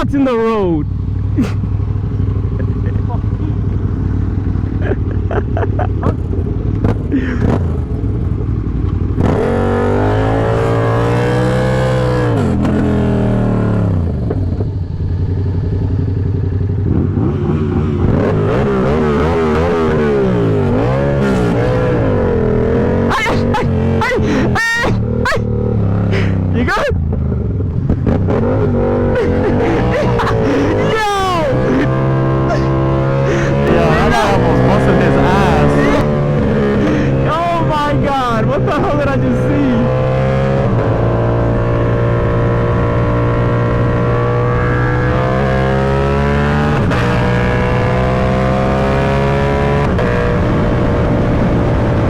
rocks in the road. You good? What the hell did I just see?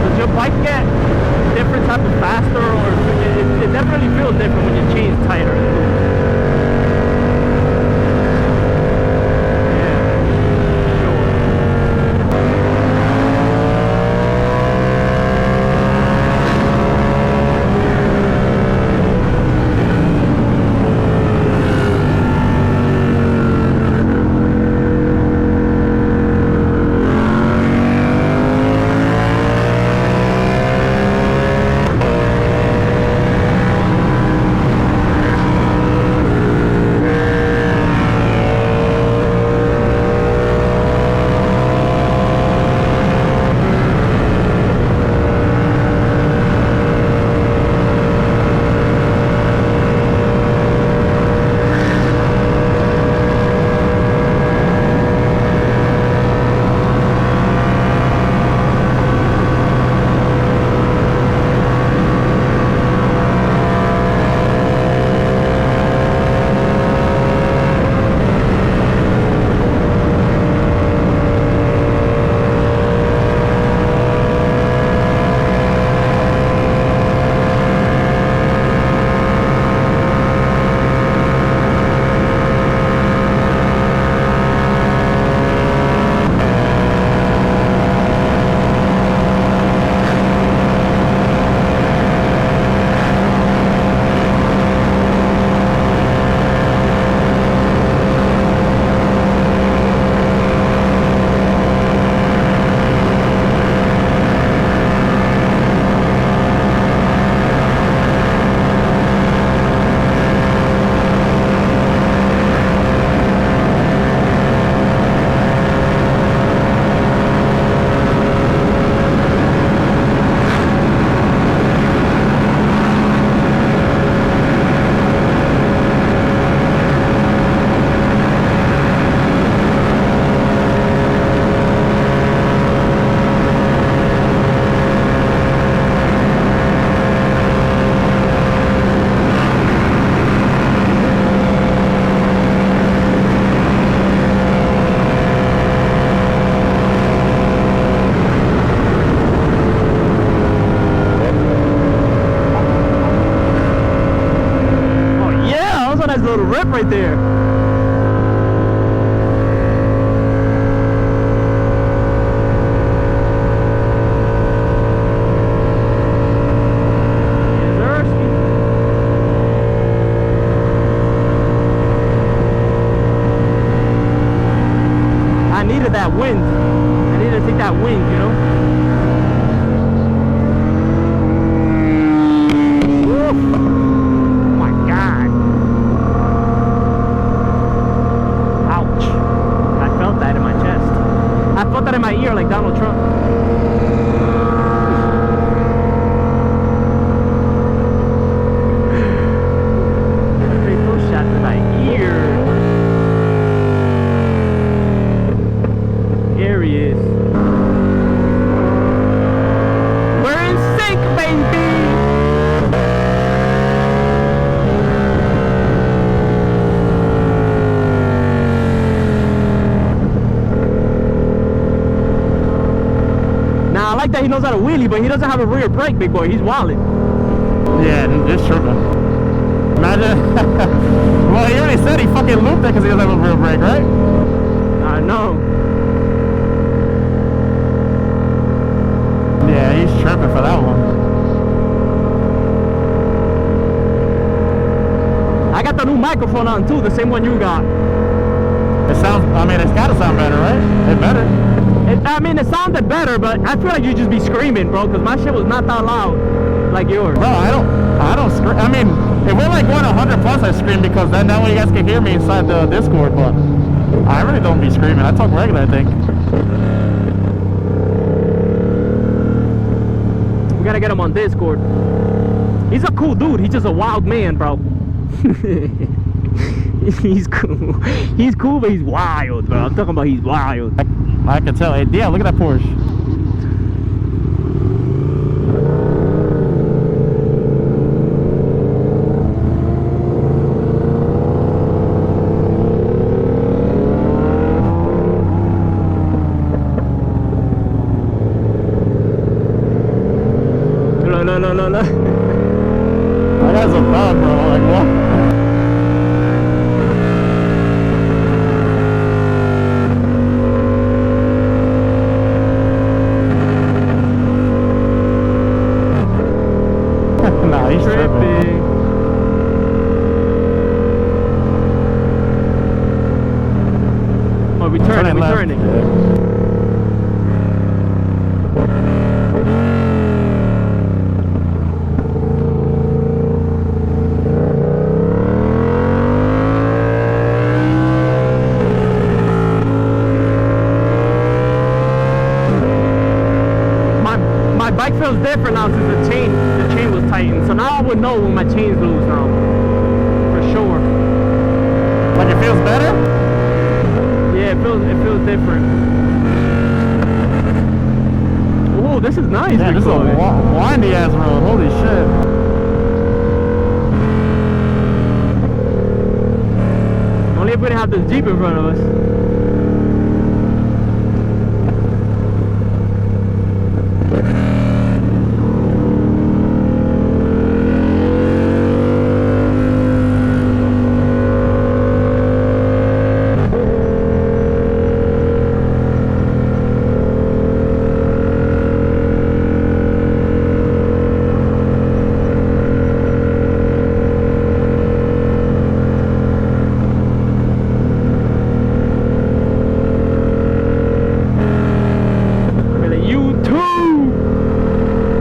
Does your bike get different type of faster, or it definitely feels different when you change tighter? Little rip right there. I needed that wind. I needed to take that wind, you know. In my ear like Donald Trump. I take those shots in my ear. Here he is. We're in sync, baby. I like that he knows how to wheelie, but he doesn't have a rear brake, big boy. He's wildin'. Yeah, it's tripping. Imagine. Well, he already said he fucking looped it because he doesn't have a rear brake, right? I know. Yeah, he's tripping for that one. I got the new microphone on too, the same one you got. It sounds, I mean, it's gotta sound better, right? It better. I mean, it sounded better, but I feel like you just be screaming, bro, because my shit was not that loud like yours. Bro, I don't scream. I mean, if we're like going 100 plus, I scream because then that way you guys can hear me inside the Discord, but I really don't be screaming. I talk regular, I think. We gotta get him on Discord. He's a cool dude. He's just a wild man, bro. He's cool. He's cool, but he's wild, bro. I'm talking about he's wild. I can tell. Hey, yeah, look at that Porsche. No. That guy's a dog, bro. Like, what? Nah, he's tripping. Oh, we turning. Yeah. My bike feels different now since the chain was tightened. So now I would know when my chain's loose now, for sure. Like it feels better? Yeah, it feels different. Oh, this is nice. Yeah, this is a windy ass road. Holy shit. Only if we didn't have this Jeep in front of us.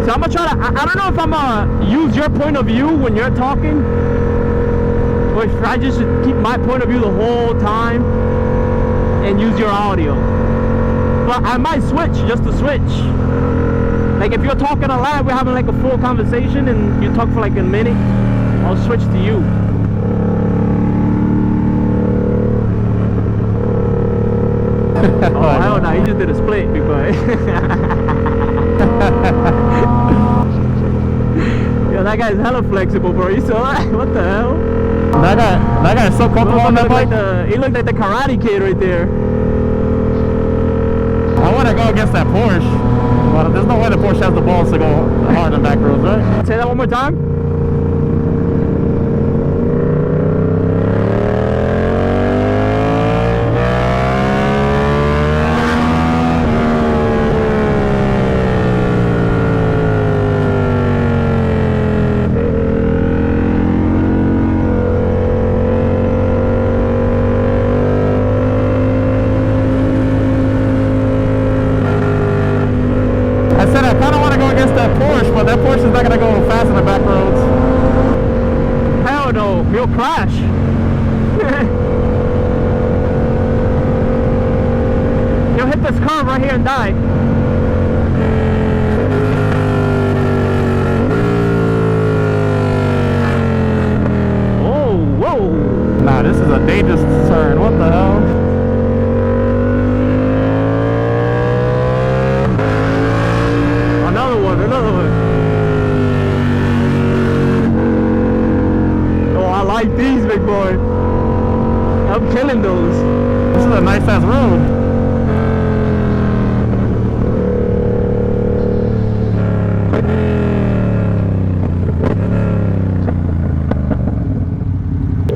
I'm gonna try to, I don't know if I'm gonna use your point of view when you're talking, or if I just should keep my point of view the whole time and use your audio. But I might switch, just to switch. Like if you're talking a lot, we're having like a full conversation and you talk for like a minute, I'll switch to you. Oh hell no, he just did a split, big boy. Yo, that guy's hella flexible, bro. You saw that? What the hell? That guy is so comfortable on that bike. He looked like the Karate Kid right there. I want to go against that Porsche, but there's no way the Porsche has the balls to go hard on back roads, right? Say that one more time. That Porsche is not gonna go fast on the back roads. Hell no, he'll crash. He'll hit this curve right here and die. Oh, whoa. Nah, this is a dangerous turn. What the hell? Another one. Oh, I like these, big boy. I'm killing those. This is a nice ass road.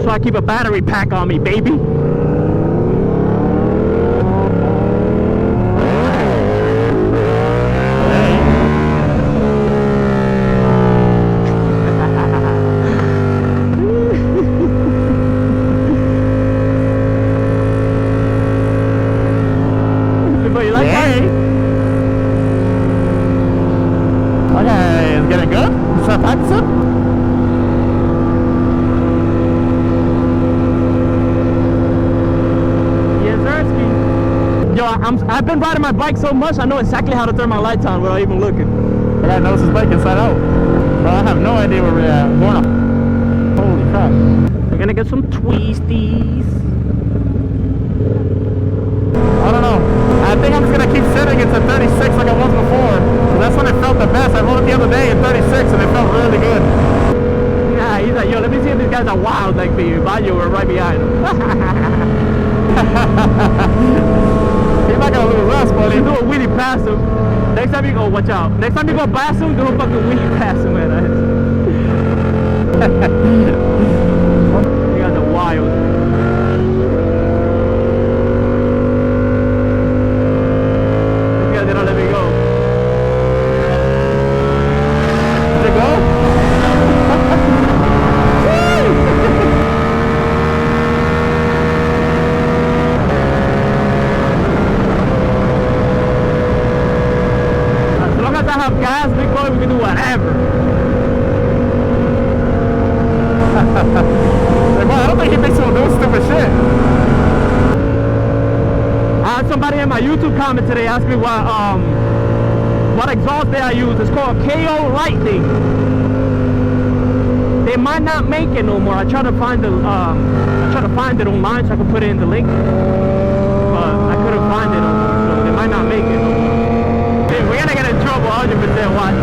So I keep a battery pack on me, baby. Yo, I've been riding my bike so much, I know exactly how to turn my lights on without even looking. I gotta notice his bike inside out. Bro, I have no idea where we're at. Holy crap. We're gonna get some Twisties. I don't know. I think I'm just gonna keep setting it to 36 like I was before. That's when it felt the best. I rode it the other day at 36 and it felt really good. Yeah, he's like, yo, let me see if these guys are wild like me. Banjo, we're right behind him. He's not gonna lose us, buddy. You do a wheelie past him. Next time you go, watch out. Next time you go past him, do a fucking wheelie past him, man. You guys are wild. These guys, they don't let me go. Did it go? As long as I have gas, big boy, we can do whatever. Like, well, I don't think he thinks he'll do stupid shit. I had somebody in my YouTube comment today ask me what exhaust they I use. It's called KO Lightning. They might not make it no more. I tried to find it online so I could put it in the link, but I couldn't find it no more. So they might not make it no more. Hey, we're gonna get in trouble 100%. Watch.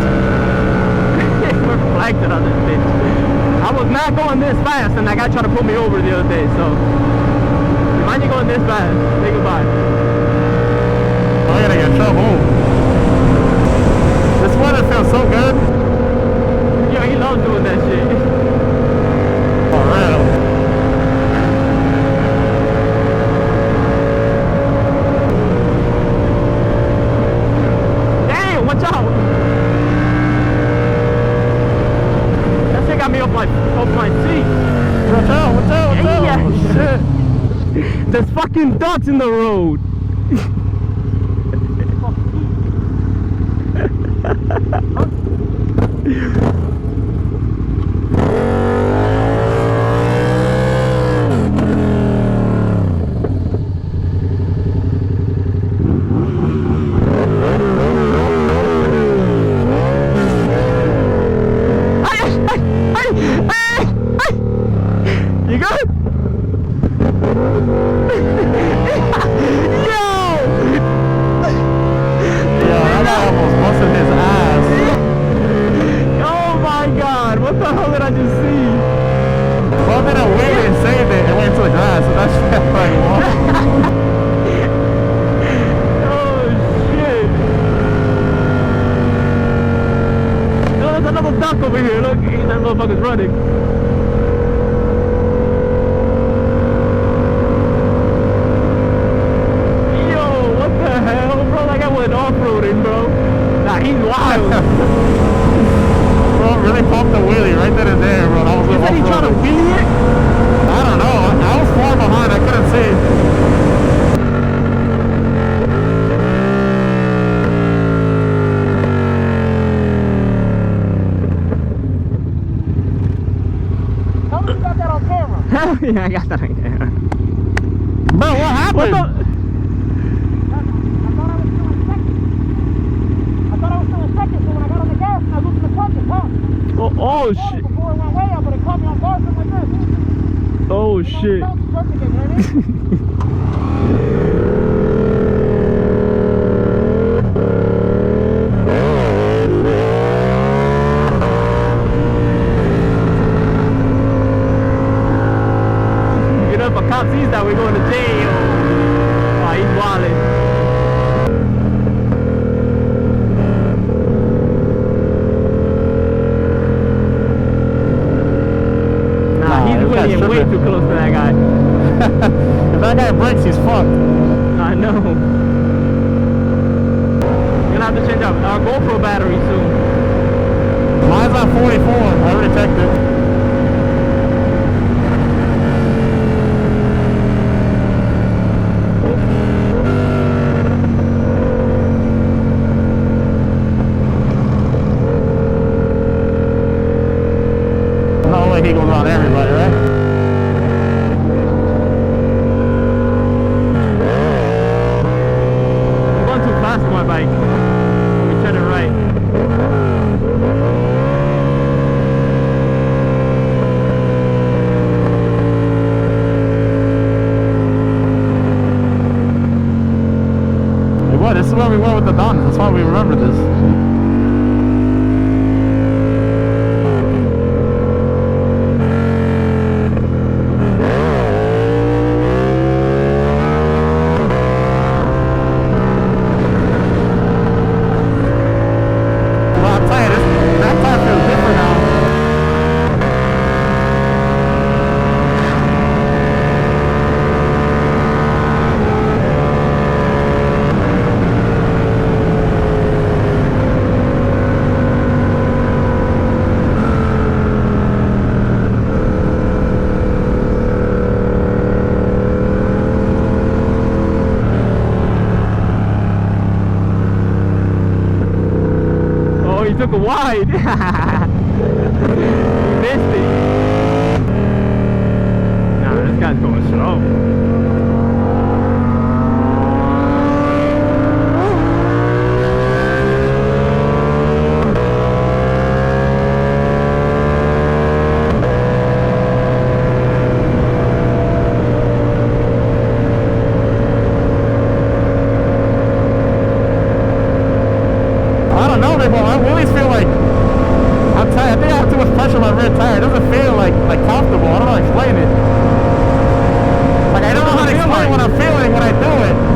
We're flagged on this bitch. I was not going this fast, and that guy tried to pull me over the other day. So mind you going this fast. Say goodbye. I'm gonna get in trouble. This weather feels so good. Yo, he loves doing that shit. For real. Damn, watch out. That shit got me off my seat. Watch out, watch out, watch out. Yeah. Oh, shit. There's fucking ducks in the road. You good? Yo! Yeah, that guy almost busted his ass. Oh my god, what the hell did I just see? Well, then I waited and saved it and went to the grass, so that's like what? Oh shit. Oh, there's another duck over here, look, that motherfucker's running. Yo, what the hell, bro? Like I went off-roading, bro. Nah, he's wild. Bro, really pumped the wheelie right then and there, bro. That was You said he trying to wheelie it? I don't know. I was far behind. I couldn't see. Tell me you got that on camera. Hell yeah, I got that on camera. Bro, what happened? What the? Oh shit. Before it went way up, but it caught me on bar, something like this. Oh shit. You know, if a cop sees that, we're going to jail. Oh, he's wildin'. He's way too close to that guy. If that guy breaks, he's fucked. I know. We're gonna have to change our GoPro battery soon. Mine's on 44. I already checked it. No way he goes on everybody, right? this is where we were with the Dons. That's why we remember this. Took a wide. Missed it. Nah, this guy's going slow. I don't know, people. I really feel like I'm tired. I think I have too much pressure on my rear tire. It doesn't feel like comfortable. I don't know how to explain it. Like I don't know how to explain what I'm feeling when I do it.